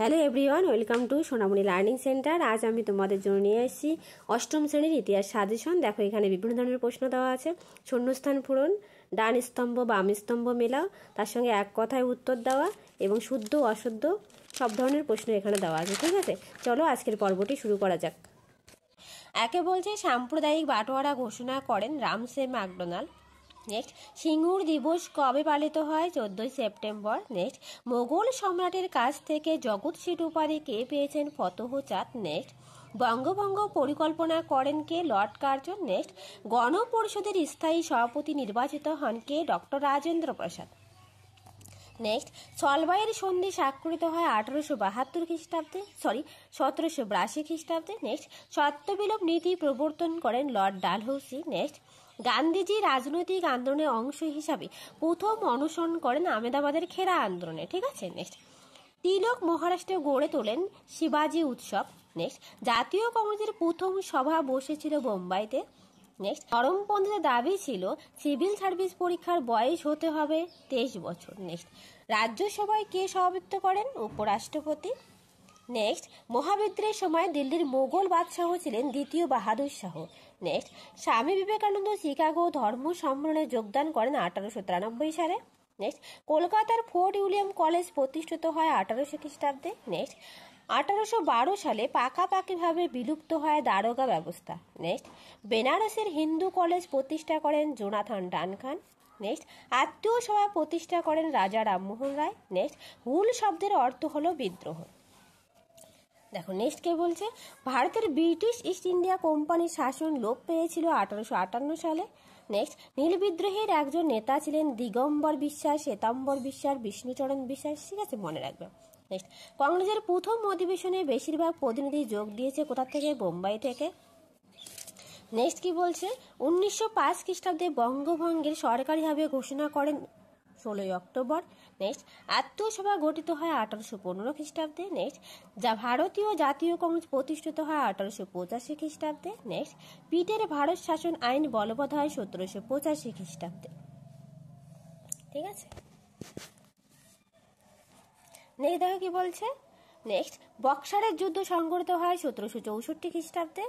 Hello everyone, welcome to Sonamoni learning centre. আজ আমি তোমাদের জন্য নিয়ে এসেছি অষ্টম শ্রেণীর ইতিহাস সাজেশন। দেখো, এখানে বিভিন্ন ধরনের প্রশ্ন দেওয়া আছে। শূন্যস্থান পূরণ, ডান স্তম্ভ বাম স্তম্ভ মেলাও, তার সঙ্গে এক কথায় উত্তর দেওয়া এবং শুদ্ধ অশুদ্ধ সব ধরনের প্রশ্ন এখানে দেওয়া আছে। ঠিক আছে, চলো আজকের পর্বটি শুরু করা যাক। একে বলছে সাম্প্রদায়িক বাটোয়ারা ঘোষণা করেন রামসে ম্যাকডোনাল্ড। নেক্সট, সিঙ্গুর দিবস কবে পালিত হয়? 14ই সেপ্টেম্বর। নেক্সট, মোগল সম্রাটের কাছ থেকে জগৎ সিট উপাধি কে পেয়েছেন? ফতহ চাঁদ। নেক্সট, বঙ্গভঙ্গ পরিকল্পনা করেন কে? Lord Curzon. নেক্সট, গণপরিষদের স্থায়ী সভাপতি নির্বাচিত হন কে? ডক্টর রাজেন্দ্র প্রসাদ। নেক্সট, সলবাইয়ের সন্ধি স্বাক্ষরিত হয় 1872 খ্রিস্টাব্দে, 1782 খ্রিস্টাব্দে। নেক্সট, সত্যবিলোপ নীতি প্রবর্তন করেন লর্ড ডালহৌসি। নেক্সট, গান্ধীজি রাজনৈতিক আন্দোলনের অংশ হিসাবে প্রথম অনশন করেন আহমেদাবাদের খেরা আন্দোলনে। ঠিক আছে। নেক্সট, তিলক মহারাষ্ট্রে গড়ে তোলেন শিবাজি উৎসব। নেক্সট, জাতীয় কংগ্রেসের প্রথম সভা বসেছিল বোম্বাইতে। নেক্সট, চরমপন্থীদের দাবি ছিল সিভিল সার্ভিস পরীক্ষার বয়স হতে হবে 23 বছর। নেক্সট, রাজ্যসভায় কে সভাপতিত্ব করেন? উপরাষ্ট্রপতি। নেক্সট, মহাবিদ্রোহের সময় দিল্লির মোগল বাদশাহ ছিলেন দ্বিতীয় বাহাদুর শাহ। নেক্সট, স্বামী বিবেকানন্দ শিকাগো ধর্ম সম্মেলনে যোগদান করেন 1893 সালে। নেক্সট, কলকাতার ফোর্ট উইলিয়াম কলেজ প্রতিষ্ঠিত হয় 1800 খ্রিস্টাব্দে। নেক্সট, 1812 সালে পাকাপাকিভাবে বিলুপ্ত হয় দারোগা ব্যবস্থা। নেক্সট, বেনারসের হিন্দু কলেজ প্রতিষ্ঠা করেন জোনাথন ডানকান। নেক্সট, আত্মীয় সভা প্রতিষ্ঠা করেন রাজা রামমোহন রায়। নেক্সট, হুল শব্দের অর্থ হলো বিদ্রোহ। দেখো, নেক্সট কে বলছে ভারতের ব্রিটিশ ইস্ট ইন্ডিয়া কোম্পানির শাসন লোপ পেয়েছিল 1858 সালে। নেক্সট, নীল বিদ্রোহের একজন নেতা ছিলেন দিগম্বর বিশ্বাস, শ্বেতাম্বর বিশ্বাস, বিষ্ণুচরণ বিশ্বাস। ঠিক আছে, মনে রাখবে। নেক্সট, কংগ্রেসের প্রথম অধিবেশনে বেশিরভাগ প্রতিনিধি যোগ দিয়েছে কোথা থেকে? বোম্বাই থেকে। নেক্সট কি বলছে 1905 খ্রিস্টাব্দে বঙ্গভঙ্গের সরকারিভাবে ঘোষণা করেন 16ই অক্টোবর। নেক্সট, আত্মসভা গঠিত হয় 1815 খ্রিস্টাব্দে। নেক্সট, যা ভারতীয় জাতীয় কংগ্রেস প্রতিষ্ঠিত হয় 1885 খ্রিস্টাব্দে। নেক্সট, পিটের ভারত শাসন আইন বলবৎ হয় 1785 খ্রিস্টাব্দে। ঠিক আছে। নেক্সট দেখো কি বলছে। নেক্সট, বক্সারের যুদ্ধ সংঘটিত হয় 1764 খ্রিস্টাব্দে।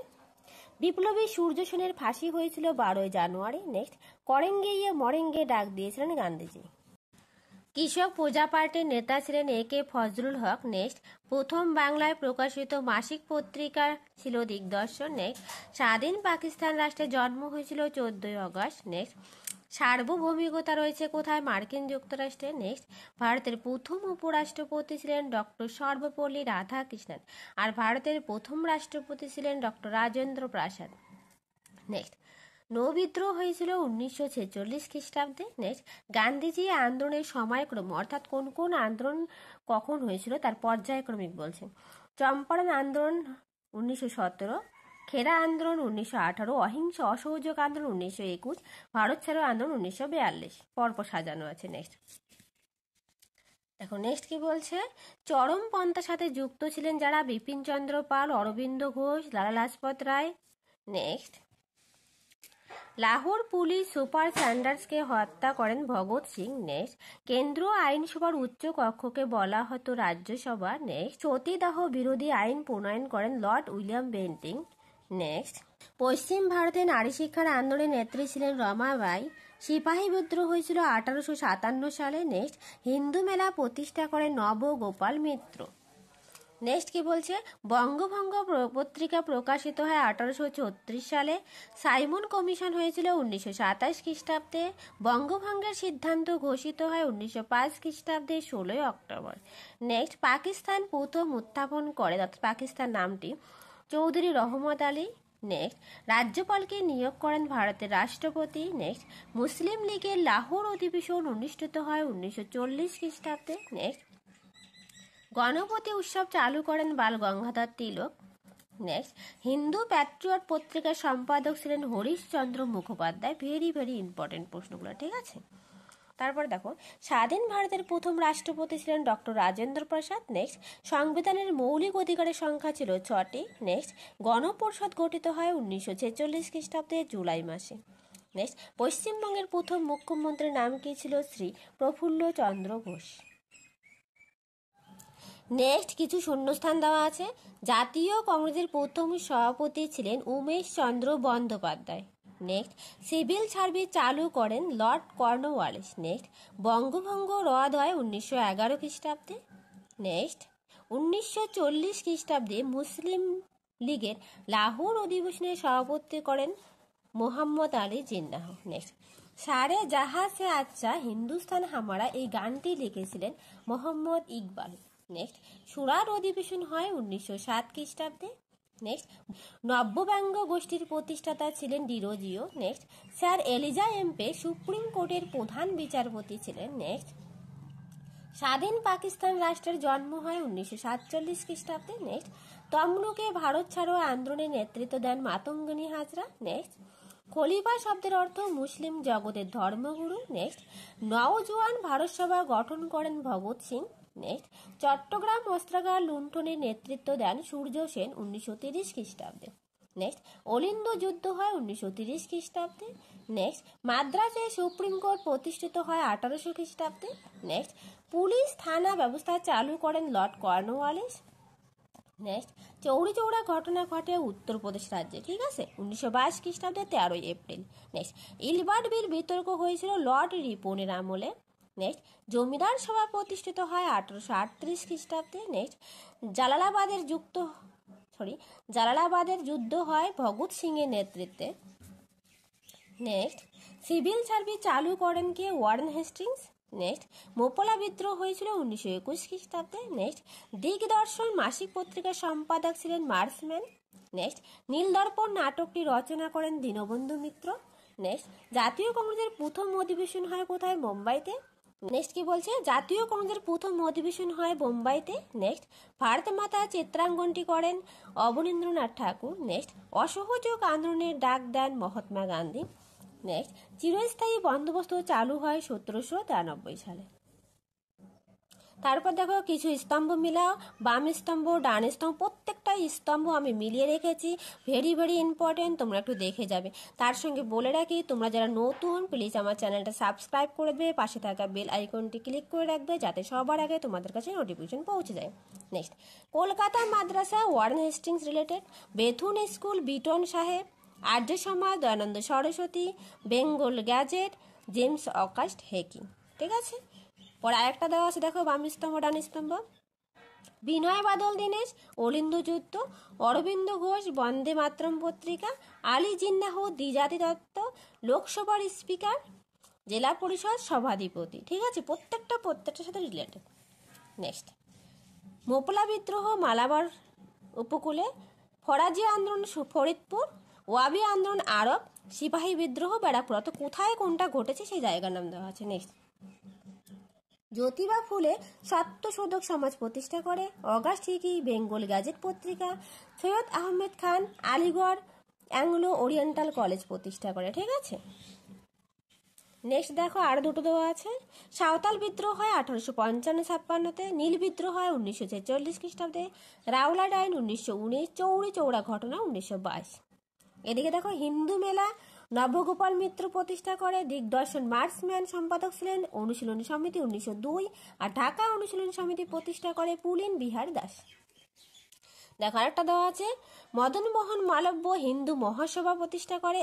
বিপ্লবী সূর্য সেনের ফাঁসি হয়েছিল 12ই জানুয়ারি। নেক্সট, করেঙ্গে ইয়ে মরেঙ্গে ডাক দিয়েছিলেন গান্ধীজি। কৃষক প্রজা পার্টির নেতা ছিলেন এ কে ফজলুল হক। নেক্সট, প্রথম বাংলায় প্রকাশিত মাসিক পত্রিকা ছিল দিগদর্শন। নেক্সট, স্বাধীন পাকিস্তান রাষ্ট্রের জন্ম হয়েছিল 14ই আগস্ট। নেক্সট, সার্বভৌমিকতা রয়েছে কোথায়? মার্কিন যুক্তরাষ্ট্রে। নেক্সট, ভারতের প্রথম উপরাষ্ট্রপতি ছিলেন ডক্টর সর্বপল্লী রাধাকৃষ্ণন, আর ভারতের প্রথম রাষ্ট্রপতি ছিলেন ডক্টর রাজেন্দ্র প্রসাদ। নেক্সট, নৌবিদ্রোহ হয়েছিল 1946 খ্রিস্টাব্দে। নেক্সট, গান্ধীজি আন্দোলনের সময়ক্রম অর্থাৎ কোন কোন আন্দোলন কখন হয়েছিল তার পর্যায়ক্রমিক বলছেন। চম্পারণ আন্দোলন 1917, খেরা আন্দোলন 1918, অহিংস অসহযোগ আন্দোলন 1921, ভারত ছাড়ো আন্দোলন 1942। পরপর সাজানো আছে। নেক্সট দেখো, নেক্সট কি বলছে চরমপন্থার সাথে যুক্ত ছিলেন যারা? বিপিনচন্দ্র পাল, Aurobindo Ghosh, Lala Lajpat Rai. Next, Lahore police super স্যান্ডার্সকে হত্যা করেন ভগৎ সিং। নেক্সট, কেন্দ্রীয় আইনসভার উচ্চ কক্ষকে বলা হতো রাজ্যসভা। নেক্সট, সতীদাহ বিরোধী আইন প্রণয়ন করেন লর্ড উইলিয়াম বেন্টিং। নেক্সট, পশ্চিম ভারতে নারী শিক্ষার আন্দোলনের নেত্রী ছিলেন রমাবাই। সিপাহী বিদ্রোহ হয়েছিল 1857 সালে। নেক্সট, হিন্দু মেলা প্রতিষ্ঠা করেন নবগোপাল মিত্র। নেক্সট কি বলছে বঙ্গভঙ্গ পত্রিকা প্রকাশিত হয় 1836 সালে। সাইমন কমিশন হয়েছিল 1927 খ্রিস্টাব্দে। বঙ্গভঙ্গের সিদ্ধান্ত ঘোষিত হয় 1905 খ্রিস্টাব্দে 16ই অক্টোবর। নেক্সট, পাকিস্তান প্রথম উত্থাপন করে পাকিস্তান নামটি চৌধুরী রহমত আলী। নেক্সট, রাজ্যপালকে নিয়োগ করেন ভারতের রাষ্ট্রপতি। নেক্সট, মুসলিম লীগের লাহোর অধিবেশন অনুষ্ঠিত হয় 1940 খ্রিস্টাব্দে। নেক্সট, গণপতি উৎসব চালু করেন বাল গঙ্গাধর তিলক। নেক্সট, হিন্দু প্যাট্রিয়ট পত্রিকার সম্পাদক ছিলেন Harishchandra Mukhopadhyay. Very very important প্রশ্নগুলো। ঠিক আছে। তারপর দেখো, স্বাধীন ভারতের প্রথম রাষ্ট্রপতি ছিলেন ডক্টর রাজেন্দ্র প্রসাদ। নেক্সট, সংবিধানের মৌলিক অধিকারের সংখ্যা ছিল 6টি। নেক্সট, গণপরিষদ গঠিত হয় 1946 খ্রিস্টাব্দে জুলাই মাসে। নেক্সট, পশ্চিমবঙ্গের প্রথম মুখ্যমন্ত্রীর নাম কি ছিল? শ্রী প্রফুল্ল চন্দ্র ঘোষ। নেক্সট কিছু শূন্যস্থান দেওয়া আছে। জাতীয় কংগ্রেসের প্রথম সভাপতি ছিলেন উমেশ চন্দ্র বন্দ্যোপাধ্যায়। নেক্সট সিভিল সার্ভিস চালু করেন লর্ড কর্নওয়ালিস। নেক্সট বঙ্গভঙ্গ রদ হয় 1911 খ্রিস্টাব্দে। নেক্সট 1940 খ্রিস্টাব্দে মুসলিম লীগের লাহোর অধিবেশনে সভাপতি করেন মোহাম্মদ আলী জিন্নাহ। নেক্সট সারে জাহাজ সে আচ্ছা হিন্দুস্তান হামারা এই গানটি লিখেছিলেন মোহাম্মদ ইকবাল। নেক্সট সুরার অধিবেশন হয় 1907 খ্রিস্টাব্দে। নেক্সট নব্যব্যঙ্গ গোষ্ঠীর প্রতিষ্ঠাতা ছিলেন Derozio. Next sir Elijah Impey supreme কোর্টের প্রধান বিচারপতি ছিলেন। নেক্সট স্বাধীন পাকিস্তান রাষ্ট্রের জন্ম হয় 1947 খ্রিস্টাব্দে। নেক্সট তমলুকে ভারত ছাড়ো আন্দোলনের নেতৃত্ব দেন মাতঙ্গিনী হাজরা। নেক্সট খলিফা শব্দের অর্থ মুসলিম জগতের ধর্মগুরু। নেক্সট নওজোয়ান ভারত সভা গঠন করেন ভগৎ সিং। নেক্সট চট্টগ্রাম অস্ত্রাগার লুণ্ঠনের নেতৃত্ব দেন সূর্য সেন 1930 খ্রিস্টাব্দে। নেক্সট অলিন্দ যুদ্ধ হয় 1930 খ্রিস্টাব্দে। নেক্সট মাদ্রাসে সুপ্রিম কোর্ট প্রতিষ্ঠিত হয় 1800 খ্রিস্টাব্দে। নেক্সট পুলিশ থানা ব্যবস্থা চালু করেন লর্ড কর্নওয়ালিস। নেক্সট চৌরি চৌরা ঘটনা ঘটে উত্তরপ্রদেশ রাজ্যে, ঠিক আছে, 1922 খ্রিস্টাব্দে 13 এপ্রিল। নেক্সট ইলবার্ট বিল বিতর্ক হয়েছিল লর্ড রিপনের আমলে। নেক্সট জমিদার সভা প্রতিষ্ঠিত হয় 1838 খ্রিস্টাব্দে। নেক্সট জালালাবাদের যুদ্ধ হয় ভগৎ সিং এর নেতৃত্বে। নেক্সট সিভিল সার্ভিস চালু করেন কে? Warren Hastings. নেক্সট মোপলা বিদ্রোহ হয়েছিল 1921 খ্রিস্টাব্দে। নেক্সট দিগদর্শন মাসিক পত্রিকার সম্পাদক ছিলেন মার্সম্যান। নেক্সট নীলদর্পণ নাটকটি রচনা করেন দীনবন্ধু মিত্র। নেক্সট জাতীয় কংগ্রেসের প্রথম অধিবেশন হয় কোথায়? মুম্বাইতে। নেক্সট কি বলছে? জাতীয় কংগ্রেসের প্রথম অধিবেশন হয় বোম্বাইতে। নেক্সট ভারত মাতা চিত্রাঙ্কনটি করেন অবনীন্দ্রনাথ ঠাকুর। নেক্সট অসহযোগ আন্দোলনের ডাক দেন মহাত্মা গান্ধী। নেক্সট চিরস্থায়ী বন্দোবস্ত চালু হয় 1793 সালে। তারপর দেখো কিছু স্তম্ভ মিলাও, বাম স্তম্ভ ডান স্তম্ভ, প্রত্যেকটা স্তম্ভ আমি মিলিয়ে রেখেছি, ভেরি ভেরি ইম্পর্টেন্ট, তোমরা একটু দেখে যাবে। তার সঙ্গে বলে রাখি, তোমরা যারা নতুন প্লিজ আমার চ্যানেলটা সাবস্ক্রাইব করে দেবে, পাশে থাকা বেল আইকনটি ক্লিক করে রাখবে যাতে সবার আগে তোমাদের কাছে নোটিফিকেশন পৌঁছে যায়। Next Kolkata Madrasa Warren Hastings related, Bethune school Bethune সাহেব, Arya Samaj Dayanand Saraswati, Bengal gazette James Augustus Hicky. ঠিক আছে, পরে আরেকটা দেওয়া আছে দেখো, বাম স্তম্ভ ডান স্তম্ভ, বিনয় বাদল দীনেশ অলিন্দ যুদ্ধ, অরবিন্দ ঘোষ বন্দে মাতরম পত্রিকা, আলী জিন্নাহ দ্বিজাতি দত্ত লোকসভার স্পিকার, জেলা পরিষদ সভাধিপতি। ঠিক আছে, প্রত্যেকটার সাথে রিলেটেড। নেক্সট মোপলা বিদ্রোহ মালাবার উপকূলে, ফরাজি আন্দোলন ফরিদপুর, ওয়াবি আন্দোলন আরব, সিপাহী বিদ্রোহ ব্যারাকপুর। তো কোথায় কোনটা ঘটেছে সেই জায়গার নাম দেওয়া আছে। নেক্সট জ্যোতিবা ফুলে সত্যশোধক সমাজ প্রতিষ্ঠা করে, অগাস্ট হিকি বেঙ্গল গ্যাজেট পত্রিকা, Syed Ahmed Khan Aligarh Anglo oriental college প্রতিষ্ঠা করে। ঠিক আছে, নেক্সট দেখো আর দুটো দেওয়া আছে। সাঁওতাল বিদ্রোহ হয় 1855-56, নীল বিদ্রোহ হয় 1946 খ্রিস্টাব্দে, রাওলাট আইন 1919, চৌরি চৌরা ঘটনা 1922। এদিকে দেখো হিন্দু মেলা নবগোপাল মিত্র প্রতিষ্ঠা করে, দিগদর্শন মার্সম্যান সম্পাদক ছিলেন, অনুশীলনী সমিতি 1902, আর ঢাকা অনুশীলনী সমিতি প্রতিষ্ঠা করে পুলিন বিহার দাস। দেখো আরেকটা দেওয়া আছে, মদন মোহন মালব্য হিন্দু মহাসভা প্রতিষ্ঠা করে,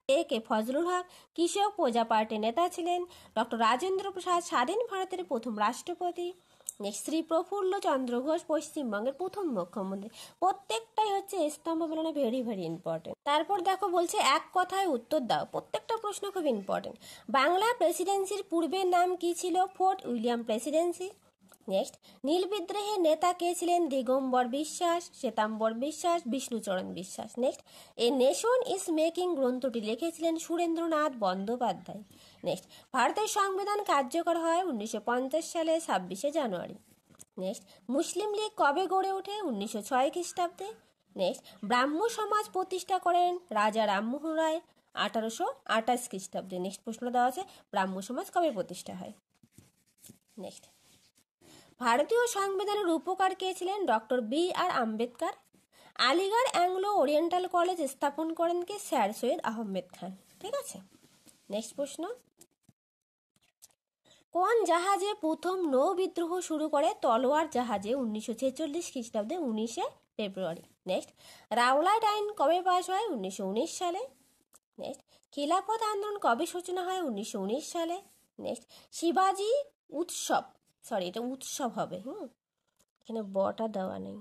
এ কে ফজলুল হক কৃষক প্রজা পার্টির নেতা ছিলেন, ডক্টর রাজেন্দ্র প্রসাদ স্বাধীন ভারতের প্রথম রাষ্ট্রপতি। নেক্সট শ্রী প্রফুল্ল চন্দ্র ঘোষ পশ্চিমবঙ্গের প্রথম মুখ্যমন্ত্রী। প্রত্যেকটাই হচ্ছে স্তম্ভ মেলানো, ভেরি ভেরি ইম্পর্টেন্ট। তারপর দেখো বলছে এক কথায় উত্তর দাও, প্রত্যেকটা প্রশ্ন খুব ইম্পর্টেন্ট। বাংলা প্রেসিডেন্সির পূর্বের নাম কি ছিল? Fort William Presidency. নেক্সট নীল বিদ্রোহের নেতা কে ছিলেন? দিগম্বর বিশ্বাস, শ্বেতাম্বর বিশ্বাস, বিষ্ণুচরণ বিশ্বাস। Next a nation is making গ্রন্থটি লিখেছিলেন সুরেন্দ্রনাথ বন্দ্যোপাধ্যায়। নেক্সট ভারতের সংবিধান কার্যকর হয় 1950 সালে 26শে জানুয়ারি। নেক্সট মুসলিম লীগ কবে গড়ে ওঠে? 1906 খ্রিস্টাব্দে। নেক্সট ব্রাহ্ম সমাজ প্রতিষ্ঠা করেন রাজা রামমোহন রায় 1828 খ্রিস্টাব্দে। নেক্সট প্রশ্ন দেওয়া আছে, ব্রাহ্ম সমাজ কবে প্রতিষ্ঠা হয়? নেক্সট ভারতীয় সংবিধানের রূপকার কে ছিলেন? Doctor B.R.. Ambedkar. Aligarh Anglo oriental college স্থাপন করেন কে? স্যার সৈয়দ আহমেদ খান। ঠিক আছে, নেক্সট প্রশ্ন, কোন জাহাজে প্রথম নৌ বিদ্রোহ শুরু করে তলোয়ার জাহাজে 1946 খ্রিস্টাব্দে 19 ফেব্রুয়ারি। নেক্সট, রাওলাট আইন কবে পাস হয়? 1919 সালে। নেক্সট, খিলাফত আন্দোলন কবে সূচনা হয়? 1919 সালে। নেক্সট, শিবাজি উৎসব, সরি এটা উৎসব হবে, এখানে বটা দেওয়া নেই।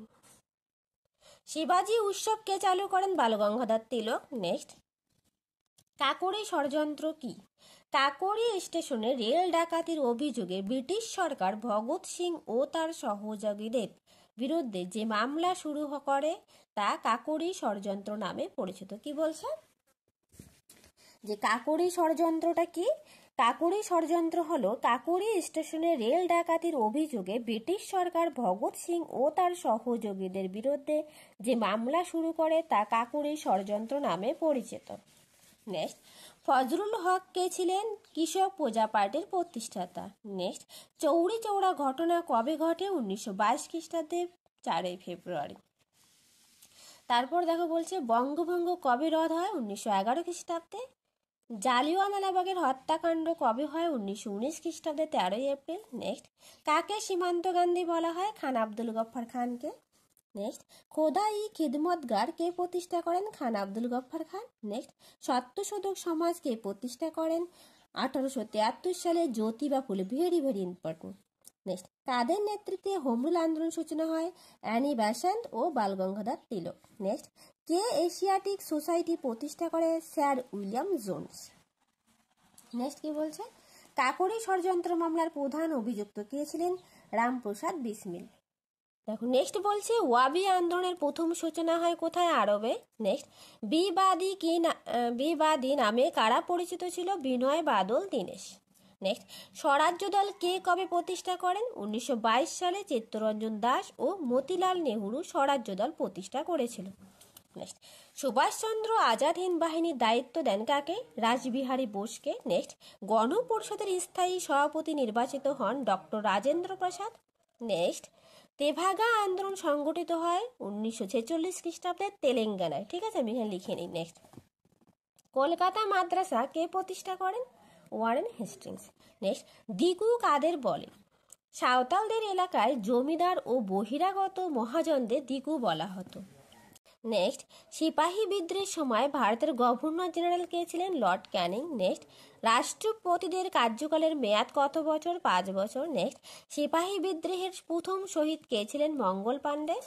শিবাজি উৎসব কে চালু করেন? বালগঙ্গাধর তিলক। নেক্সট, কাকোরি ষড়যন্ত্র কি? কাকোরি স্টেশনে রেল ডাকাতির অভিযোগে ব্রিটিশ সরকার ভগৎ সিং ও তার সহযোগীদের বিরুদ্ধে যে মামলা শুরু করে তা কাকোরি ষড়যন্ত্র নামে পরিচিত। কি বলছে যে কাকোরি ষড়যন্ত্রটা কি? কাকোরি ষড়যন্ত্র হলো কাকোরি স্টেশনে রেল ডাকাতির অভিযোগে ব্রিটিশ সরকার ভগৎ সিং ও তার সহযোগীদের বিরুদ্ধে যে মামলা শুরু করে তা কাকোরি ষড়যন্ত্র নামে পরিচিত। নেক্সট, ফজলুল হক কে ছিলেন? কৃষক প্রজা পার্টির প্রতিষ্ঠাতা। নেক্সট, চৌরি চৌরা ঘটনা কবে ঘটে? 1922 খ্রিস্টাব্দে 4 ফেব্রুয়ারি। তারপর দেখো বলছে বঙ্গভঙ্গ কবে রদ হয়? 1911 খ্রিস্টাব্দে। জালিয়ানওয়ালাবাগের হত্যাকাণ্ড কবে হয়? 1919 খ্রিস্টাব্দে 13 এপ্রিল। নেক্সট, কাকে সীমান্ত গান্ধী বলা হয়? খান আব্দুল গফফার খানকে। নেক্সট, খোদা-ই খিদমতগার কে প্রতিষ্ঠা করেন? খান আব্দুল গফফার খান। নেক্সট, সত্যশোধক সমাজ কে প্রতিষ্ঠা করেন? 1873 সালে জ্যোতিবা ফুলে। Very very important. নেক্সট, কাদের নেতৃত্বে হোম রুল আন্দোলন সূচনা হয়? অ্যানি বেসান্ট ও বালগঙ্গাধর তিলক। নেক্সট, কে এশিয়াটিক সোসাইটি প্রতিষ্ঠা করে? Sir William Jones. নেক্সট কি বলছে? কাকোরি ষড়যন্ত্র মামলার প্রধান অভিযুক্ত কে ছিলেন? রামপ্রসাদ বিসমিল। দেখো নেক্সট বলছে ওয়াবি আন্দোলনের প্রথম সূচনা হয় কোথায়? আরবে। নেক্সট, বিবাদী নামে কারা পরিচিত ছিল? বিনয় বাদল দীনেশ। নেক্সট, স্বরাজ্য দল কে কবে প্রতিষ্ঠা করেন? 1922 সালে চিত্তরঞ্জন দাস ও মতিলাল নেহরু স্বরাজ্য দল প্রতিষ্ঠা করেছিল। নেক্সট, সুভাষচন্দ্র আজাদ হিন্দ বাহিনীর দায়িত্ব দেন কাকে? রাসবিহারী বোসকে। নেক্সট, গণপরিষদের স্থায়ী সভাপতি নির্বাচিত হন ডক্টর রাজেন্দ্র প্রসাদ। নেক্সট, তেভাগা আন্দোলন সংগঠিত হয় 1946 খ্রিস্টাব্দে তেলেঙ্গানায়। ঠিক আছে, আমি এখানে লিখে নিই। নেক্সট, কলকাতা মাদ্রাসা কে প্রতিষ্ঠা করেন? Warren Hastings. নেক্সট, দিগু কাদের বলে? সাঁওতালদের এলাকায় জমিদার ও বহিরাগত মহাজনদের দিগু বলা হতো। নেক্সট, সিপাহী বিদ্রোহের সময় ভারতের গভর্নর জেনারেল কে ছিলেন? লর্ড ক্যানিং। নেক্সট, রাষ্ট্রপতিদের কার্যকালের মেয়াদ কত বছর? 5 বছর। নেক্সট, সিপাহী বিদ্রোহের প্রথম শহীদ কে ছিলেন? মঙ্গল পাণ্ডে।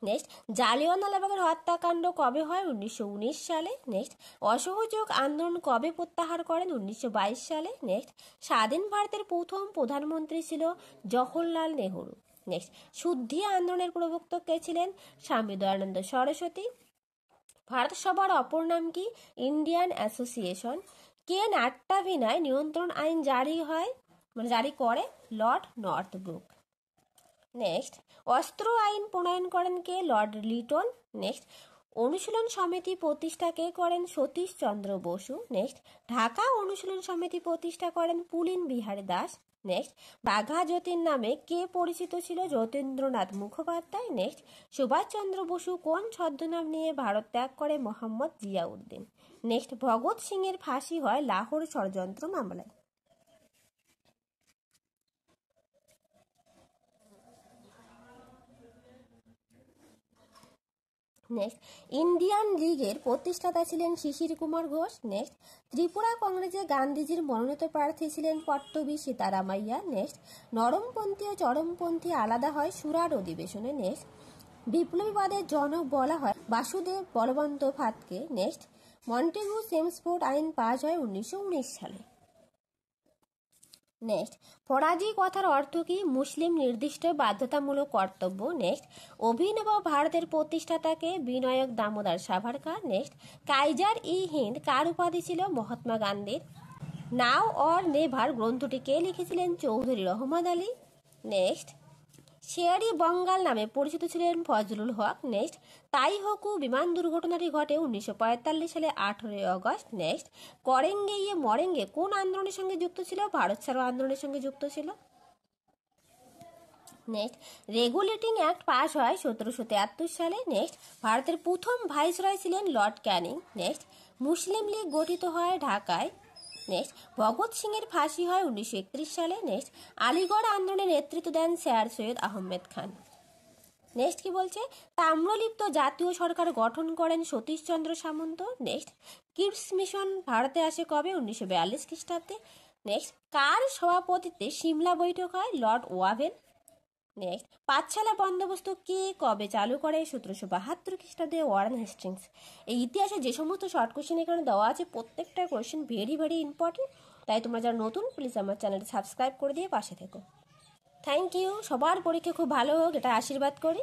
নেক্সট, জালিয়ানওয়ালাবাগের হত্যাকাণ্ড কবে হয়? 1919 সালে। নেক্সট, অসহযোগ আন্দোলন কবে প্রত্যাহার করেন? 1922 সালে। নেক্সট, স্বাধীন ভারতের প্রথম প্রধানমন্ত্রী ছিল জওহরলাল নেহরু। নেক্সট, শুদ্ধি আন্দোলনের প্রবর্তক কে ছিলেন? স্বামী দয়ানন্দ সরস্বতী। ভারত সভার অপর নাম কি? Indian association. কে নাট্যাভিনয় নিয়ন্ত্রণ আইন জারি করে? Lord Northbrook. নেক্সট, অস্ত্র আইন প্রণয়ন করেন কে? লর্ড লিটন। নেক্সট, অনুশীলন সমিতি প্রতিষ্ঠা কে করেন? সতীশ চন্দ্র বসু। নেক্সট, ঢাকা অনুশীলন সমিতি প্রতিষ্ঠা করেন পুলিন বিহারী দাস। নেক্সট, বাঘা যতীন নামে কে পরিচিত ছিল? যতীন্দ্রনাথ মুখোপাধ্যায়। নেক্সট, সুভাষচন্দ্র বসু কোন ছদ্মনাম নিয়ে ভারত ত্যাগ করে? মোহাম্মদ জিয়াউদ্দিন। নেক্সট, ভগৎ সিং এর ফাঁসি হয় লাহোর ষড়যন্ত্র মামলায়। নেক্সট, ইন্ডিয়ান লীগের প্রতিষ্ঠাতা ছিলেন শিশির কুমার ঘোষ। নেক্সট, ত্রিপুরা কংগ্রেসে গান্ধীজির মনোনীত প্রার্থী ছিলেন পট্টবী সীতারামাইয়া। নেক্সট, নরমপন্থী ও চরমপন্থী আলাদা হয় সুরাট অধিবেশনে। নেক্সট, বিপ্লবীবাদের জনক বলা হয় বাসুদেব বলবন্তোপাধ্যায়কে। নেক্সট, মন্টেগু সেমসফোর্ড আইন পাস হয় 1919 সালে। নেক্সট, ফরাজি কথার অর্থ কি? মুসলিম নির্দিষ্ট বাধ্যতামূলক কর্তব্য। নেক্সট, অভিনব ভারতের প্রতিষ্ঠাতাকে? বিনায়ক দামোদর সাভারকার। নেক্সট, কাইজার ই হিন্দ কার উপাধি ছিল? মহাত্মা গান্ধীর। নাও অর নেভার গ্রন্থটি কে লিখেছিলেন? চৌধুরী রহমত আলী। নেক্সট, শেয়ারি বঙ্গাল নামে পরিচিত ছিলেন ফজলুল হক। নেক্সট, তাইহোকু বিমান দুর্ঘটনাটি ঘটে 1945 সালে 18 অগস্ট। নেক্সট, করেঙ্গে ইয়ে মরেঙ্গে কোন আন্দোলনের সঙ্গে যুক্ত ছিল? ভারত ছাড়ো আন্দোলনের সঙ্গে যুক্ত ছিল। নেক্সট, রেগুলেটিং অ্যাক্ট পাস হয় 1773 সালে। নেক্সট, ভারতের প্রথম ভাইসরয় ছিলেন লর্ড ক্যানিং। নেক্সট, মুসলিম লীগ গঠিত হয় ঢাকায় নেক্সট, ভগৎ সিং এর ফাঁসি হয় 1931 সালে। নেক্সট, আলিগড় আন্দোলনের নেতৃত্ব দেন স্যার সৈয়দ আহমেদ খান। নেক্সট কি বলছে, তাম্রলিপ্ত জাতীয় সরকার গঠন করেন সতীশচন্দ্র সামন্ত। নেক্সট, কিডস মিশন ভারতে আসে কবে? 1942 খ্রিস্টাব্দে। নেক্সট, কার সভাপতিত্বে সিমলা বৈঠক হয়? লর্ড ওয়াভেন। নেক্সট, পাঠশালা বন্দোবস্ত কে কবে চালু করে? 1772 খ্রিস্টাব্দে ওয়ারেন হেস্টিংস। এই ইতিহাসে যে সমস্ত শর্ট কোশ্চেন এখানে দেওয়া আছে প্রত্যেকটা কোশ্চেন ভেরি ভেরি ইম্পর্টেন্ট, তাই তোমরা যারা নতুন প্লিজ আমার চ্যানেলটি সাবস্ক্রাইব করে দিয়ে পাশে থেকো। Thank you. সবার পরীক্ষা খুব ভালো হোক, এটা আশীর্বাদ করি।